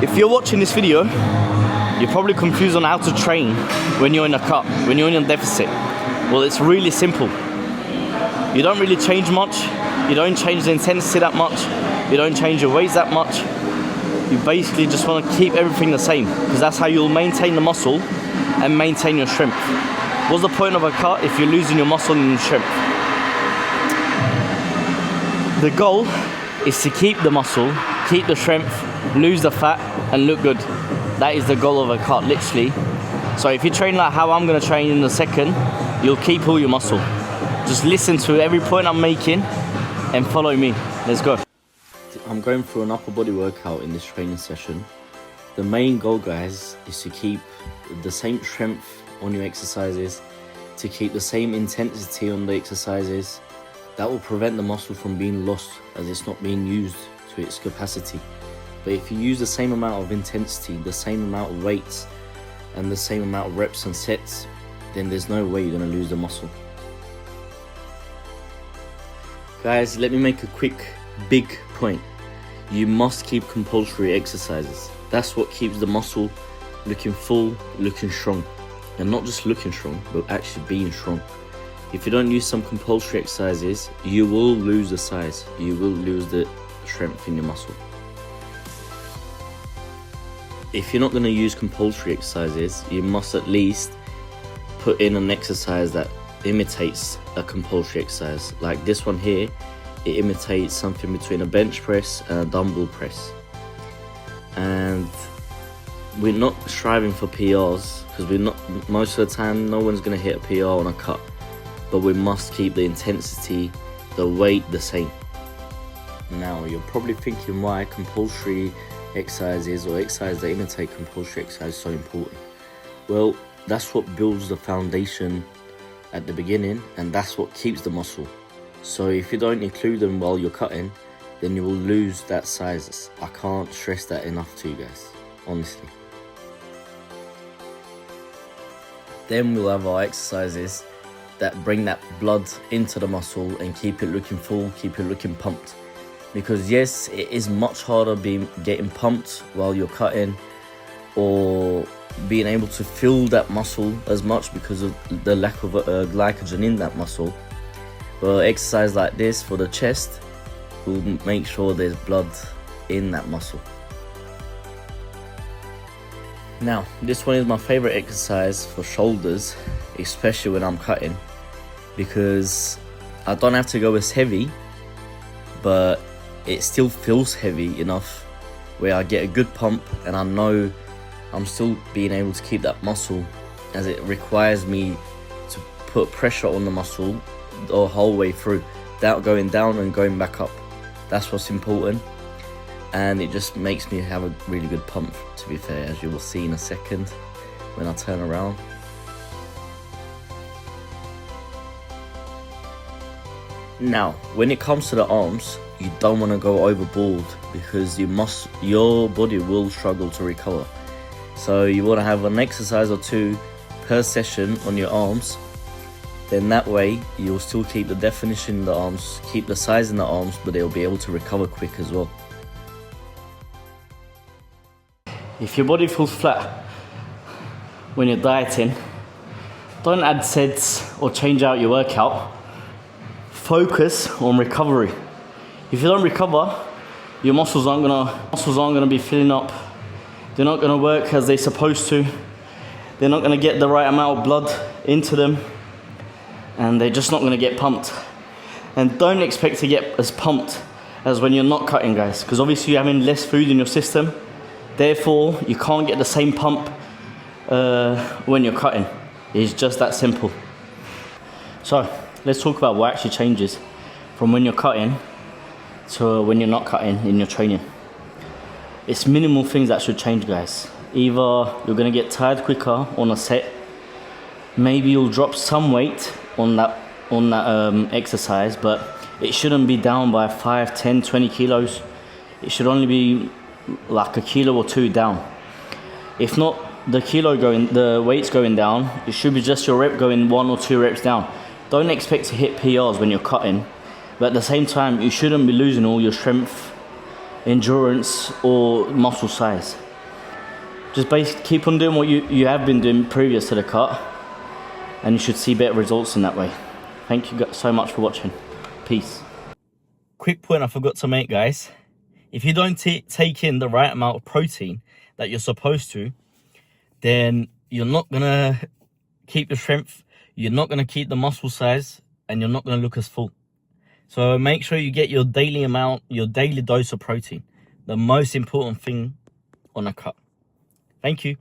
If you're watching this video, you're probably confused on how to train when you're in a cut, when you're in a deficit. Well, it's really simple. You don't really change much. You don't change the intensity that much. You don't change your weights that much. You basically just want to keep everything the same, because that's how you'll maintain the muscle and maintain your strength. What's the point of a cut if you're losing your muscle and your strength? The goal is to keep the muscle, keep the strength, lose the fat, and look good. That is the goal of a cut, literally. So if you train like how I'm going to train in a second, you'll keep all your muscle. Just listen to every point I'm making and follow me. Let's go. I'm going through an upper body workout in this training session. The main goal, guys, is to keep the same strength on your exercises, to keep the same intensity on the exercises. That will prevent the muscle from being lost, as it's not being used to its capacity. But if you use the same amount of intensity, the same amount of weights, and the same amount of reps and sets, then there's no way you're going to lose the muscle. Guys, let me make a quick, big point. You must keep compulsory exercises. That's what keeps the muscle looking full, looking strong. And not just looking strong, but actually being strong. If you don't use some compulsory exercises, you will lose the size. You will lose the strength in your muscle. If you're not going to use compulsory exercises, you must at least put in an exercise that imitates a compulsory exercise. Like this one here, it imitates something between a bench press and a dumbbell press. And we're not striving for PRs, because most of the time no one's going to hit a PR on a cut. But we must keep the intensity, the weight the same. Now, you're probably thinking why compulsory exercises or exercises that imitate compulsory exercise is so important. Well, that's what builds the foundation at the beginning, and that's what keeps the muscle. So if you don't include them while you're cutting, then you will lose that size. I can't stress that enough to you guys, honestly. Then we'll have our exercises that bring that blood into the muscle and keep it looking full, keep it looking pumped. Because yes, it is much harder getting pumped while you're cutting, or being able to fill that muscle as much because of the lack of glycogen in that muscle. But exercise like this for the chest will make sure there's blood in that muscle. Now, this one is my favorite exercise for shoulders, especially when I'm cutting, because I don't have to go as heavy, but it still feels heavy enough where I get a good pump and I know I'm still being able to keep that muscle, as it requires me to put pressure on the muscle the whole way through, without going down and going back up. That's what's important, and it just makes me have a really good pump, to be fair, as you will see in a second when I turn around. Now, when it comes to the arms, you don't want to go overboard, because your body will struggle to recover. So you want to have an exercise or two per session on your arms. Then that way you'll still keep the definition in the arms, keep the size in the arms, but they'll be able to recover quick as well. If your body feels flat when you're dieting, don't add sets or change out your workout. Focus on recovery. If you don't recover, your muscles aren't gonna be filling up. They're not gonna work as they're supposed to. They're not gonna get the right amount of blood into them, and they're just not gonna get pumped. And don't expect to get as pumped as when you're not cutting, guys, because obviously you're having less food in your system. Therefore, you can't get the same pump when you're cutting. It's just that simple. So let's talk about what actually changes from when you're cutting to when you're not cutting in your training. It's minimal things that should change, guys. Either you're gonna get tired quicker on a set, maybe you'll drop some weight on that exercise, but it shouldn't be down by 5, 10, 20 kilos. It should only be like a kilo or two down. If not the weight's going down, it should be just your rep going 1 or 2 reps down. Don't expect to hit PRs when you're cutting, but at the same time, you shouldn't be losing all your strength, endurance, or muscle size. just basically keep on doing what you have been doing previous to the cut, and you should see better results in that way. Thank you so much for watching. Peace. Quick point I forgot to make, guys. If you don't take in the right amount of protein that you're supposed to, then you're not gonna keep the strength, you're not gonna keep the muscle size, and you're not gonna look as full. So make sure you get your daily amount, your daily dose of protein. The most important thing on a cut. Thank you.